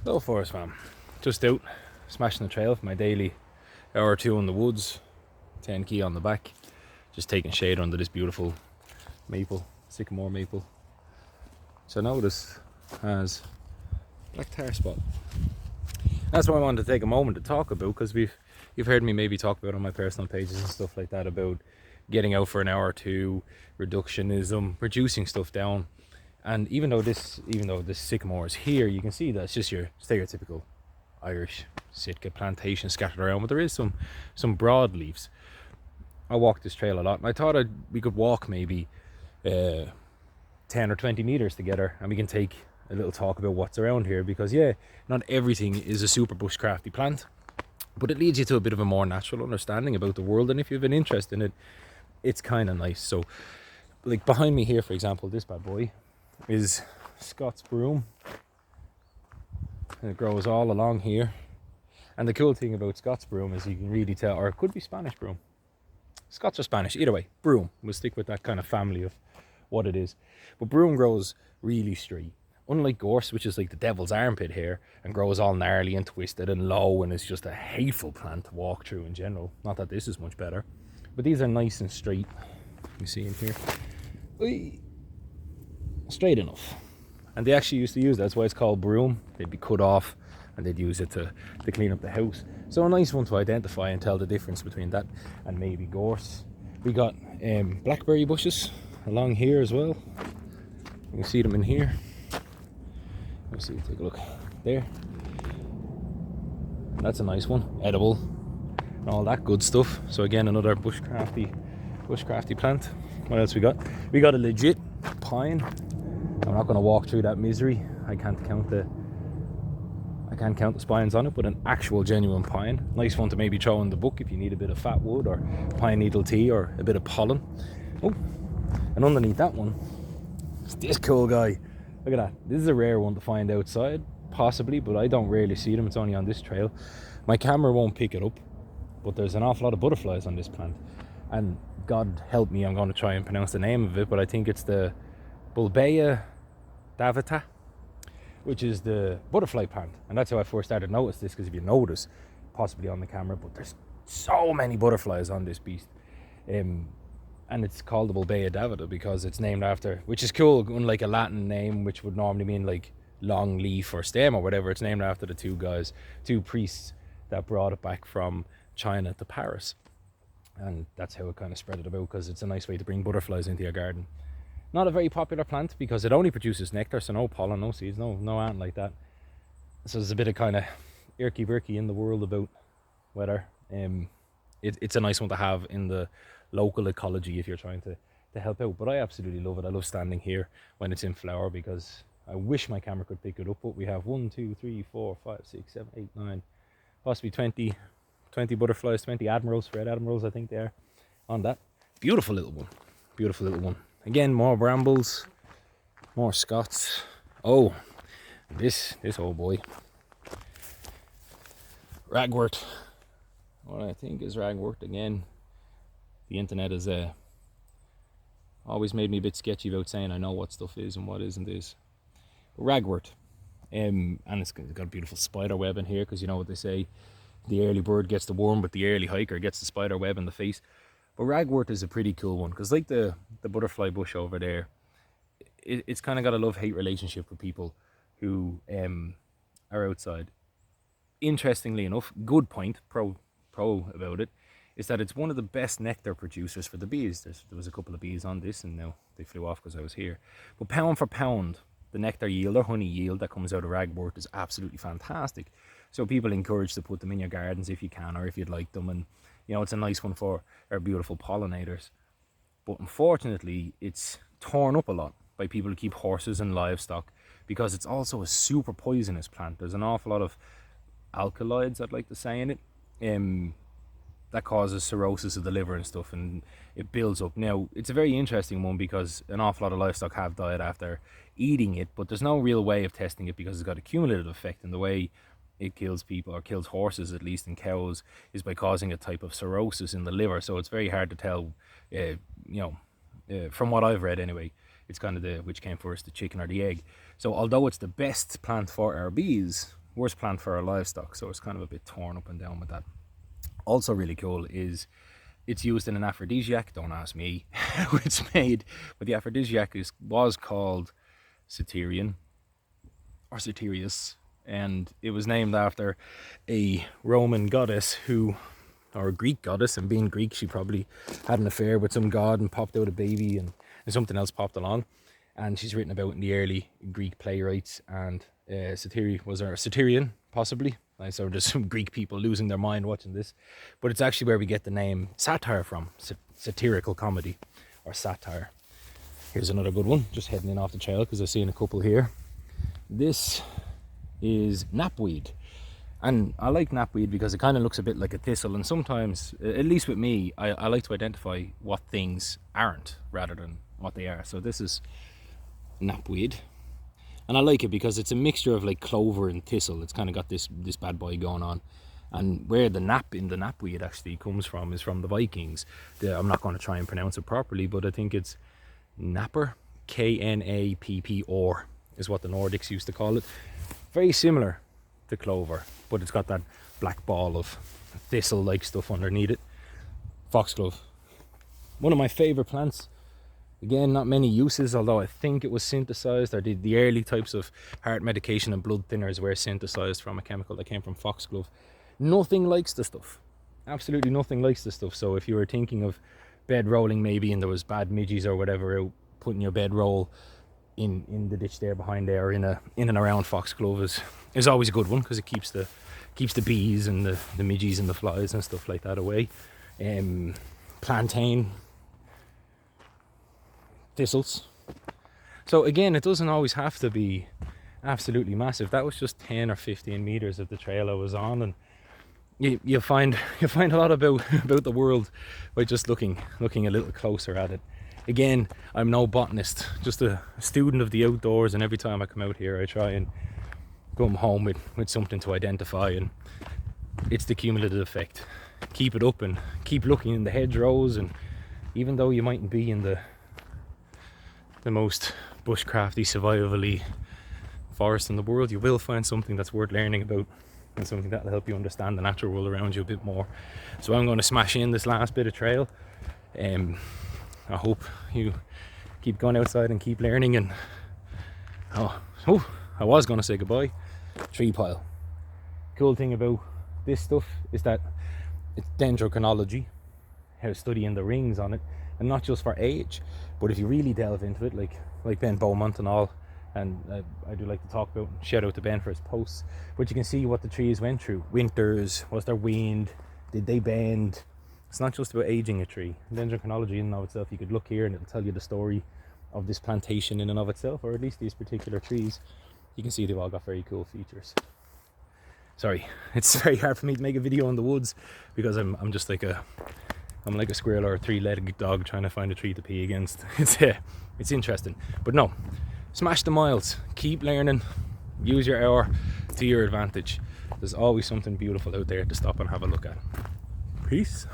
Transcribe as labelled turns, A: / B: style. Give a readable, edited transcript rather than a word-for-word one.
A: Hello Forest fam, just out smashing the trail for my daily hour or two in the woods, 10 key on the back, just taking shade under this beautiful maple, sycamore maple. So now this has black tar spot. That's what I wanted to take a moment to talk about, because you've heard me maybe talk about on my personal pages and stuff like that about getting out for an hour or two, reductionism, reducing stuff down. And even though this sycamore is here, you can see that it's just your stereotypical Irish Sitka plantation scattered around, but there is some broadleaves. I walk this trail a lot, and I thought we could walk maybe 10 or 20 meters together, and we can take a little talk about what's around here, because yeah, not everything is a super bushcrafty plant, but it leads you to a bit of a more natural understanding about the world, and if you have an interest in it, it's kind of nice. So like behind me here, for example, this bad boy is Scots broom, and it grows all along here. And the cool thing about Scots broom is you can really tell, or it could be Spanish broom, Scots or Spanish, either way, broom. We'll stick with that kind of family of what it is. But broom grows really straight, unlike gorse, which is like the devil's armpit here and grows all gnarly and twisted and low, and it's just a hateful plant to walk through in general. Not that this is much better, but these are nice and straight. You see in here, straight enough. And they actually used to use that's why it's called broom. They'd be cut off and they'd use it to clean up the house. So a nice one to identify and tell the difference between that and maybe gorse. We got blackberry bushes along here as well. You can see them in here. Let's see, take a look there. That's a nice one, edible and all that good stuff. So again, another bushcrafty plant. What else we got? We got a legit pine. I'm not going to walk through that misery. I can't count the spines on it, but an actual genuine pine. Nice one to maybe throw in the book if you need a bit of fat wood or pine needle tea or a bit of pollen. Oh, and underneath that one is this cool guy. Look at that. This is a rare one to find outside, possibly, but I don't rarely see them. It's only on this trail. My camera won't pick it up, but there's an awful lot of butterflies on this plant. And God help me, I'm going to try and pronounce the name of it, but I think it's the Bulbea davata, which is the butterfly plant. And that's how I first started to notice this, because if you notice, possibly on the camera, but there's so many butterflies on this beast. And it's called the Bulbea davata because it's named after, which is cool, unlike a Latin name, which would normally mean like long leaf or stem or whatever. It's named after the two priests that brought it back from China to Paris. And that's how it kind of spread it about, because it's a nice way to bring butterflies into your garden. Not a very popular plant because it only produces nectar, so no pollen, no seeds, no anything like that. So there's a bit of kind of irky-birky in the world about weather. It's a nice one to have in the local ecology if you're trying to help out. But I absolutely love it. I love standing here when it's in flower, because I wish my camera could pick it up. But we have 1, 2, 3, 4, 5, 6, 7, 8, 9, possibly 20 butterflies, 20 admirals, red admirals I think they are, on that. Beautiful little one. Beautiful little one. Again, more brambles, more Scots. Oh, this old boy, Ragwort. What I think is Ragwort again. The internet has always made me a bit sketchy about saying I know what stuff is and what isn't is. But Ragwort, and it's got a beautiful spider web in here, because you know what they say, the early bird gets the worm, but the early hiker gets the spider web in the face. But Ragwort is a pretty cool one, because like the butterfly bush over there, it's kind of got a love-hate relationship with people who are outside. Interestingly enough, good point, pro about it, is that it's one of the best nectar producers for the bees. There was a couple of bees on this, and now they flew off because I was here. But pound for pound, the nectar yield or honey yield that comes out of Ragwort is absolutely fantastic. So people encourage to put them in your gardens if you can, or if you'd like them, and you know, it's a nice one for our beautiful pollinators. But unfortunately, it's torn up a lot by people who keep horses and livestock, because it's also a super poisonous plant. There's an awful lot of alkaloids, I'd like to say, in it, that causes cirrhosis of the liver and stuff, and it builds up. Now, it's a very interesting one, because an awful lot of livestock have died after eating it, but there's no real way of testing it, because it's got a cumulative effect, and the way it kills people, or kills horses at least, and cows, is by causing a type of cirrhosis in the liver. So it's very hard to tell, from what I've read anyway, it's kind of which came first, the chicken or the egg. So although it's the best plant for our bees, worst plant for our livestock, so it's kind of a bit torn up and down with that. Also really cool is it's used in an aphrodisiac. Don't ask me how it's made, but the aphrodisiac was called Satyrian or Satyrius, and it was named after a Roman goddess or a Greek goddess, and being Greek, she probably had an affair with some god and popped out a baby, and something else popped along, and she's written about in the early Greek playwrights, and Satyrian, possibly. So there's some Greek people losing their mind watching this, but it's actually where we get the name satire from, satirical comedy or satire. Here's another good one, just heading in off the trail because I've seen a couple here. This is knapweed, and I like knapweed because it kind of looks a bit like a thistle, and sometimes, at least with me, I like to identify what things aren't rather than what they are. So this is knapweed, and I like it because it's a mixture of like clover and thistle. It's kind of got this bad boy going on, and where the nap in the knapweed actually comes from is from the Vikings. I'm not going to try and pronounce it properly, but I think it's napper, Knappor is what the Nordics used to call it. Very similar to clover, but it's got that black ball of thistle like stuff underneath it. Foxglove, one of my favorite plants. Again, not many uses, although I think it was synthesized, or the early types of heart medication and blood thinners were synthesized from a chemical that came from foxglove. Nothing likes the stuff, absolutely nothing likes the stuff. So if you were thinking of bed rolling maybe, and there was bad midges or whatever out putting your bed roll in the ditch there behind there, or in and around foxglove is always a good one, because it keeps the bees and the midges and the flies and stuff like that away. Plantain, thistles. So again, it doesn't always have to be absolutely massive. That was just 10 or 15 meters of the trail I was on, and you find a lot about the world by just looking a little closer at it. Again, I'm no botanist, just a student of the outdoors, and every time I come out here I try and come home with something to identify, and it's the cumulative effect. Keep it up and keep looking in the hedgerows, and even though you mightn't be in the most bushcrafty, survivally forest in the world, you will find something that's worth learning about, and something that'll help you understand the natural world around you a bit more. So I'm going to smash in this last bit of trail. I hope you keep going outside and keep learning. And I was going to say goodbye. Tree pile. Cool thing about this stuff is that it's dendrochronology, how studying the rings on it, and not just for age, but if you really delve into it, like Ben Beaumont and all, and I do like to talk about, shout out to Ben for his posts, but you can see what the trees went through. Winters, was there wind, did they bend? It's not just about aging a tree. Dendrochronology in and of itself, you could look here and it'll tell you the story of this plantation in and of itself, or at least these particular trees. You can see they've all got very cool features. Sorry, it's very hard for me to make a video in the woods because I'm just like I'm like a squirrel or a three-legged dog trying to find a tree to pee against. It's interesting, but no, smash the miles, keep learning, use your hour to your advantage. There's always something beautiful out there to stop and have a look at. Peace.